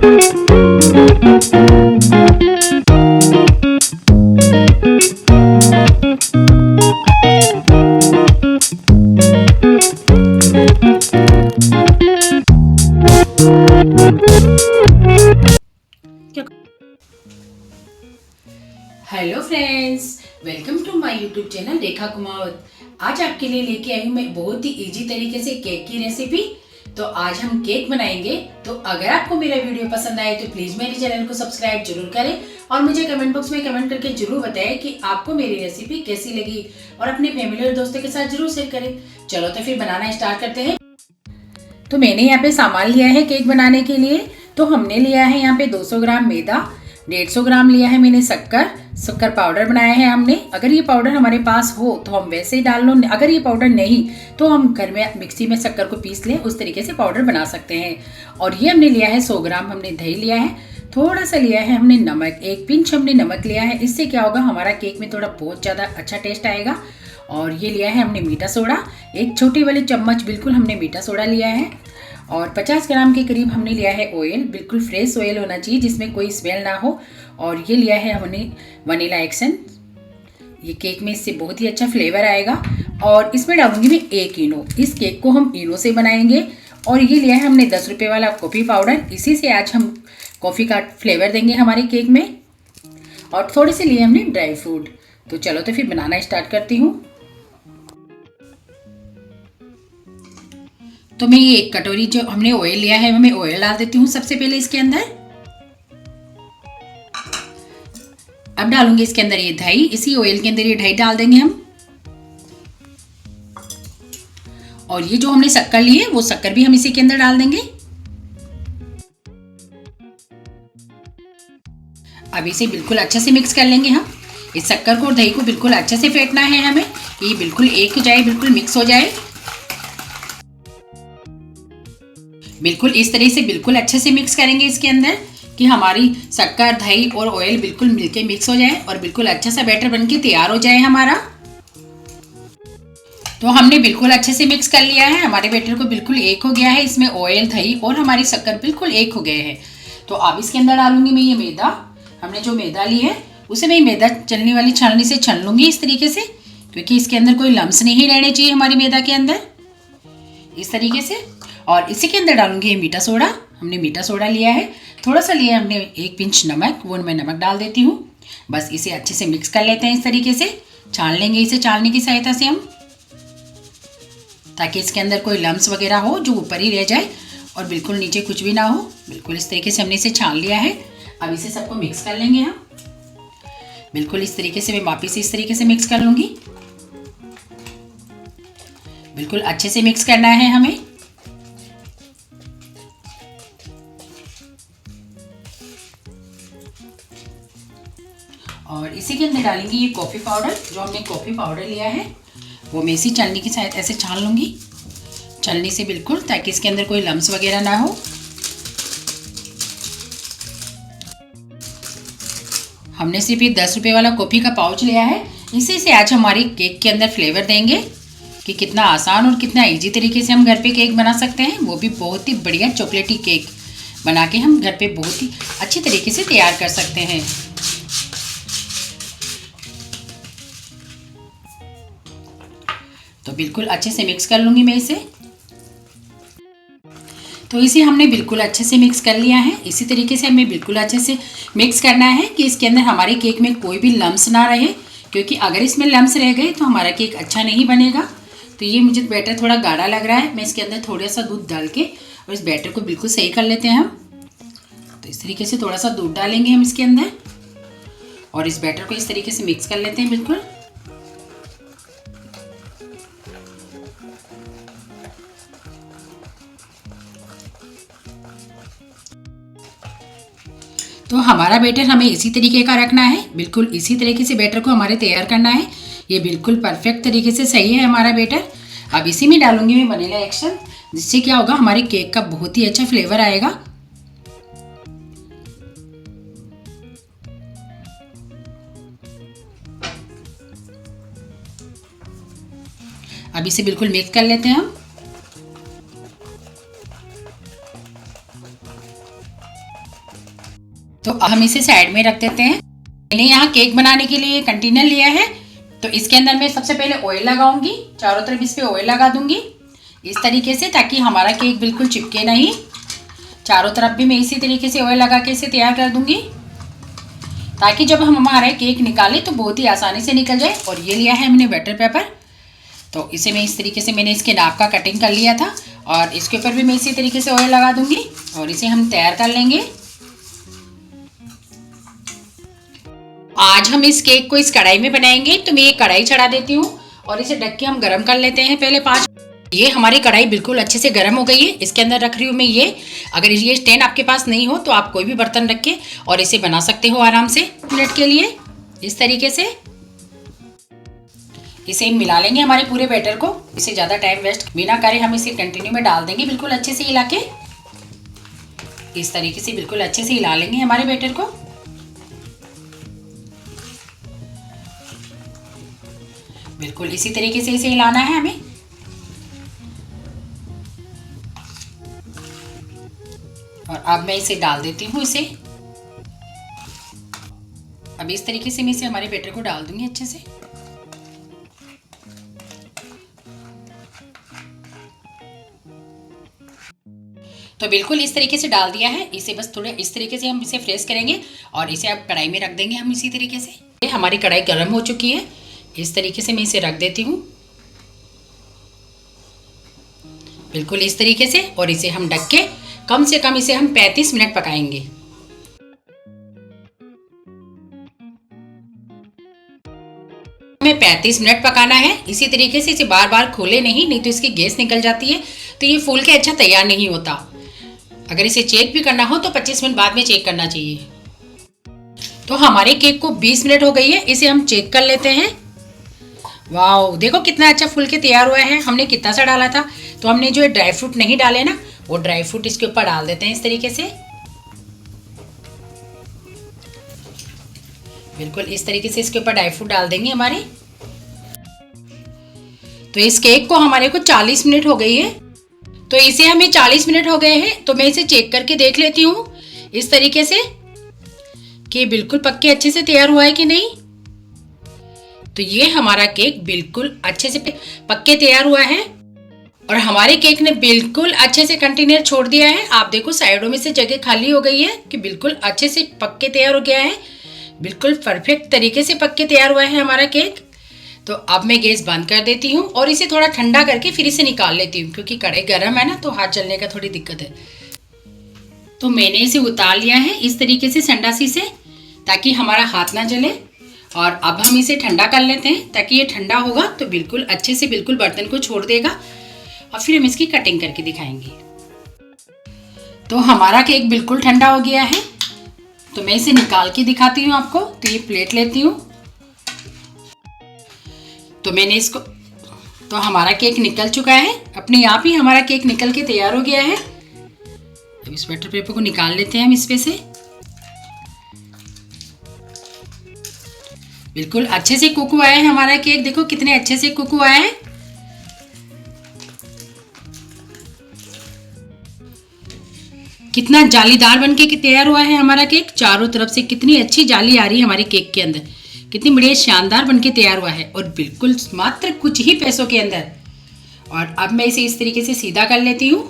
Hello friends, welcome to my YouTube channel Rekha Kumawat. आज आपके लिए लेके आई हूँ मैं बहुत ही इजी तरीके से केक की रेसिपी। तो आज हम केक बनाएंगे। तो अगर आपको मेरा वीडियो पसंद आए तो प्लीज मेरे चैनल को सब्सक्राइब जरूर करें और मुझे कमेंट बॉक्स में कमेंट करके जरूर बताएं कि आपको मेरी रेसिपी कैसी लगी और अपने फैमिली और दोस्तों के साथ जरूर शेयर करें। चलो तो फिर बनाना स्टार्ट करते हैं। तो मैंने यहाँ पे सामान लिया है केक बनाने के लिए। तो हमने लिया है यहाँ पे 200 ग्राम मैदा, 150 ग्राम लिया है मैंने शक्कर पाउडर बनाया है हमने। अगर ये पाउडर हमारे पास हो तो हम वैसे ही डाल लो, अगर ये पाउडर नहीं तो हम घर में मिक्सी में शक्कर को पीस लें, उस तरीके से पाउडर बना सकते हैं। और ये हमने लिया है 100 ग्राम हमने दही लिया है, थोड़ा सा लिया है हमने नमक, एक पिंच हमने नमक लिया है। इससे क्या होगा, हमारा केक में थोड़ा बहुत ज़्यादा अच्छा टेस्ट आएगा। और ये लिया है हमने मीठा सोडा, एक छोटी वाली चम्मच बिल्कुल हमने मीठा सोडा लिया है। और 50 ग्राम के करीब हमने लिया है ऑयल, बिल्कुल फ्रेश ऑयल होना चाहिए जिसमें कोई स्मेल ना हो। और ये लिया है हमने वनीला एक्सेंट, ये केक में इससे बहुत ही अच्छा फ्लेवर आएगा। और इसमें डालूंगी मैं 1 इनो, इस केक को हम इनो से बनाएंगे। और ये लिया है हमने 10 रुपये वाला कॉफ़ी पाउडर, इसी से आज हम कॉफ़ी का फ्लेवर देंगे हमारे केक में। और थोड़े से लिए हमने ड्राई फ्रूट। तो चलो तो फिर बनाना स्टार्ट करती हूँ। तो मैं ये 1 कटोरी जो हमने ऑयल लिया है मैं ऑयल डाल देती हूँ सबसे पहले इसके अंदर। अब डालूंगी इसके अंदर ये दही, इसी ऑयल के अंदर ये दही डाल देंगे हम। और ये जो हमने शक्कर ली है वो शक्कर भी हम इसी के अंदर डाल देंगे। अब इसे बिल्कुल अच्छे से मिक्स कर लेंगे हम। इस शक्कर को और दही को बिल्कुल अच्छे से फेंटना है हमें, ये बिल्कुल एक हो जाए, बिल्कुल मिक्स हो जाए। बिल्कुल इस तरह से बिल्कुल अच्छे से मिक्स करेंगे इसके अंदर कि हमारी शक्कर, दही और ऑयल बिल्कुल मिलके मिक्स हो जाए और बिल्कुल अच्छा सा बैटर बनके तैयार हो जाए हमारा। तो हमने बिल्कुल अच्छे से मिक्स कर लिया है, हमारे बैटर को बिल्कुल एक हो गया है, इसमें ऑयल, दही और हमारी शक्कर बिल्कुल एक हो गए हैं। तो अब इसके अंदर डालूंगी मैं ये मैदा, हमने जो मैदा ली है उसे मैं मैदा चलने वाली छाननी से छान लूंगी इस तरीके से, क्योंकि इसके अंदर कोई लम्स नहीं रहने चाहिए हमारी मैदा के अंदर, इस तरीके से। और इसी के अंदर डालूंगी ये मीठा सोडा, हमने मीठा सोडा लिया है, थोड़ा सा लिया हमने 1 पिंच नमक, वो मैं नमक डाल देती हूँ। बस इसे अच्छे से मिक्स कर लेते हैं, इस तरीके से छान लेंगे इसे छानने की सहायता से हम, ताकि इसके अंदर कोई लम्स वगैरह हो जो ऊपर ही रह जाए और बिल्कुल नीचे कुछ भी ना हो। बिल्कुल इस तरीके से हमने इसे छान लिया है। अब इसे सबको मिक्स कर लेंगे हम, बिल्कुल इस तरीके से मैं वापिस से इस तरीके से मिक्स कर लूँगी। बिल्कुल अच्छे से मिक्स करना है हमें। और इसी के अंदर डालेंगे ये कॉफ़ी पाउडर, जो हमने कॉफ़ी पाउडर लिया है वो मैं इसी छलनी की सहायता ऐसे छान लूँगी, छलनी से बिल्कुल, ताकि इसके अंदर कोई लम्स वगैरह ना हो। हमने सिर्फ ये 10 रुपये वाला कॉफ़ी का पाउच लिया है, इसी से आज हमारी केक के अंदर फ्लेवर देंगे कि कितना आसान और कितना इजी तरीके से हम घर पे केक बना सकते हैं, वो भी बहुत ही बढ़िया चॉकलेटी केक बना के हम घर पे बहुत ही अच्छी तरीके से तैयार कर सकते हैं। तो बिल्कुल अच्छे से मिक्स कर लूँगी मैं इसे। तो इसे हमने बिल्कुल अच्छे से मिक्स कर लिया है, इसी तरीके से हमें बिल्कुल अच्छे से मिक्स करना है कि इसके अंदर हमारे केक में कोई भी लम्स ना रहे, क्योंकि अगर इसमें लम्स रह गए तो हमारा केक अच्छा नहीं बनेगा। तो ये मुझे बैटर थोड़ा गाढ़ा लग रहा है, मैं इसके अंदर थोड़ा सा दूध डाल के और इस बैटर को बिल्कुल सही कर लेते हैं हम। तो इस तरीके से थोड़ा सा दूध डालेंगे हम इसके अंदर और इस बैटर को इस तरीके से मिक्स कर लेते हैं बिल्कुल। तो हमारा बैटर हमें इसी तरीके का रखना है, बिल्कुल इसी तरीके से बैटर को हमारे तैयार करना है। ये बिल्कुल परफेक्ट तरीके से सही है हमारा बैटर। अब इसी में डालूंगी मैं वनीला एक्सेंट, जिससे क्या होगा, हमारे केक का बहुत ही अच्छा फ्लेवर आएगा। अब इसे बिल्कुल मिक्स कर लेते हैं हम। तो हम इसे साइड में रख देते हैं। मैंने यहाँ केक बनाने के लिए कंटेनर लिया है, तो इसके अंदर मैं सबसे पहले ऑयल लगाऊंगी। चारों तरफ इस पे ऑयल लगा दूंगी इस तरीके से, ताकि हमारा केक बिल्कुल चिपके नहीं। चारों तरफ भी मैं इसी तरीके से ऑयल लगा के इसे तैयार कर दूंगी, ताकि जब हम हमारा केक निकालें तो बहुत ही आसानी से निकल जाए। और ये लिया है हमने बटर पेपर, तो इसे मैं इस तरीके से मैंने इसके नाप का कटिंग कर लिया था, और इसके ऊपर भी मैं इसी तरीके से ऑयल लगा दूंगी और इसे हम तैयार कर लेंगे। आज हम इस केक को इस कढ़ाई में बनाएंगे, तो मैं ये कढ़ाई चढ़ा देती हूँ और इसे ढक के हम गर्म कर लेते हैं पहले 5। ये हमारी कढ़ाई बिल्कुल अच्छे से गर्म हो गई है। इसके अंदर रख रही हूँ मैं ये। अगर ये स्टैंड आपके पास नहीं हो तो आप कोई भी बर्तन रख के और इसे बना सकते हो आराम से मिनट के लिए। इस तरीके से इसे मिला लेंगे हमारे पूरे बैटर को। इसे ज़्यादा टाइम वेस्ट बिना करे हम इसे कंटिन्यू में डाल देंगे, बिल्कुल अच्छे से हिला के। इस तरीके से बिल्कुल अच्छे से हिला लेंगे हमारे बैटर को। बिल्कुल इसी तरीके से इसे हिलाना है हमें। और अब मैं इसे डाल देती हूँ इसे। अब इस तरीके से मैं इसे हमारे बैटर को डाल दूंगी अच्छे से। तो बिल्कुल इस तरीके से डाल दिया है इसे। बस थोड़े इस तरीके से हम इसे फ्रेश करेंगे और इसे अब कढ़ाई में रख देंगे हम इसी तरीके से। ये हमारी कढ़ाई गर्म हो चुकी है। इस तरीके से मैं इसे रख देती हूँ बिल्कुल इस तरीके से, और इसे हम ढक के कम से कम इसे हम 35 मिनट पकाएंगे। हमें 35 मिनट पकाना है इसी तरीके से। इसे बार बार खोले नहीं तो इसकी गैस निकल जाती है, तो ये फूल के अच्छा तैयार नहीं होता। अगर इसे चेक भी करना हो तो 25 मिनट बाद में चेक करना चाहिए। तो हमारे केक को 20 मिनट हो गई है, इसे हम चेक कर लेते हैं। वाह, देखो कितना अच्छा फूल के तैयार हुआ है। हमने कितना सा डाला था, तो हमने जो ड्राई फ्रूट नहीं डाले ना, वो ड्राई फ्रूट इसके ऊपर डाल देते हैं इस तरीके से। बिल्कुल इस तरीके से इसके ऊपर ड्राई फ्रूट डाल देंगे हमारे। तो इस केक को हमारे को 40 मिनट हो गई है, तो इसे हमें 40 मिनट हो गए हैं। तो मैं इसे चेक करके देख लेती हूँ इस तरीके से कि बिल्कुल पक्के अच्छे से तैयार हुआ है कि नहीं। तो ये हमारा केक बिल्कुल अच्छे से पक्के तैयार हुआ है, और हमारे केक ने बिल्कुल अच्छे से कंटेनर छोड़ दिया है। आप देखो साइडों में से जगह खाली हो गई है कि बिल्कुल अच्छे से पक्के तैयार हो गया है। बिल्कुल परफेक्ट तरीके से पक्के तैयार हुआ है हमारा केक। तो अब मैं गैस बंद कर देती हूँ और इसे थोड़ा ठंडा करके फिर इसे निकाल लेती हूँ, क्योंकि कढ़ाई गर्म है ना, तो हाथ चलने का थोड़ी दिक्कत है। तो मैंने इसे उतार लिया है इस तरीके से संडासी से, ताकि हमारा हाथ ना जले। और अब हम इसे ठंडा कर लेते हैं, ताकि ये ठंडा होगा तो बिल्कुल अच्छे से बिल्कुल बर्तन को छोड़ देगा, और फिर हम इसकी कटिंग करके दिखाएंगे। तो हमारा केक बिल्कुल ठंडा हो गया है, तो मैं इसे निकाल के दिखाती हूँ आपको। तो ये प्लेट लेती हूँ, तो मैंने इसको, तो हमारा केक निकल चुका है अपने आप ही। हमारा केक निकल के तैयार हो गया है। तो इस बटर पेपर को निकाल लेते हैं हम इस पे से। बिल्कुल अच्छे से कुक हुआ है हमारा केक। देखो कितने अच्छे से कुक हुआ है। कितना जालीदार बनके तैयार हुआ है हमारा केक। चारों तरफ से कितनी अच्छी जाली आ रही है हमारे केक के अंदर। कितनी बढ़िया शानदार बनके तैयार हुआ है, और बिल्कुल मात्र कुछ ही पैसों के अंदर। और अब मैं इसे इस तरीके से सीधा कर लेती हूँ,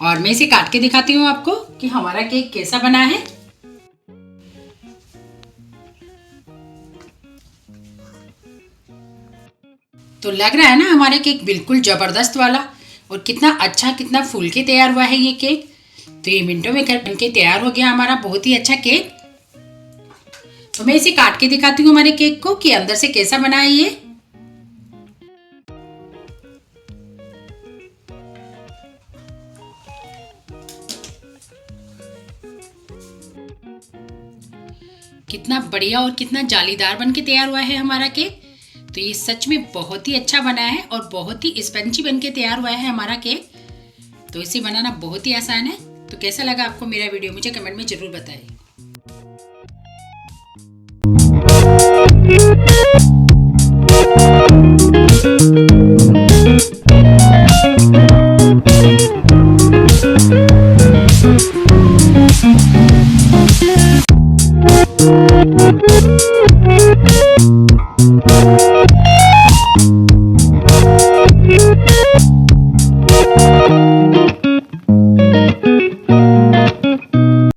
और मैं इसे काट के दिखाती हूँ आपको कि हमारा केक कैसा बना है। तो लग रहा है ना हमारा केक बिल्कुल जबरदस्त वाला, और कितना अच्छा कितना फूल के तैयार हुआ है ये केक। तो ये मिनटों में घर बनके तैयार हो गया हमारा बहुत ही अच्छा केक। तो मैं इसे काट के दिखाती हूँ हमारे केक को कि अंदर से कैसा बना है ये। कितना बढ़िया और कितना जालीदार बनके तैयार हुआ है हमारा केक। तो ये सच में बहुत ही अच्छा बना है, और बहुत ही स्पंजी बनके तैयार हुआ है हमारा केक। तो इसे बनाना बहुत ही आसान है। तो कैसा लगा आपको मेरा वीडियो, मुझे कमेंट में जरूर बताइए।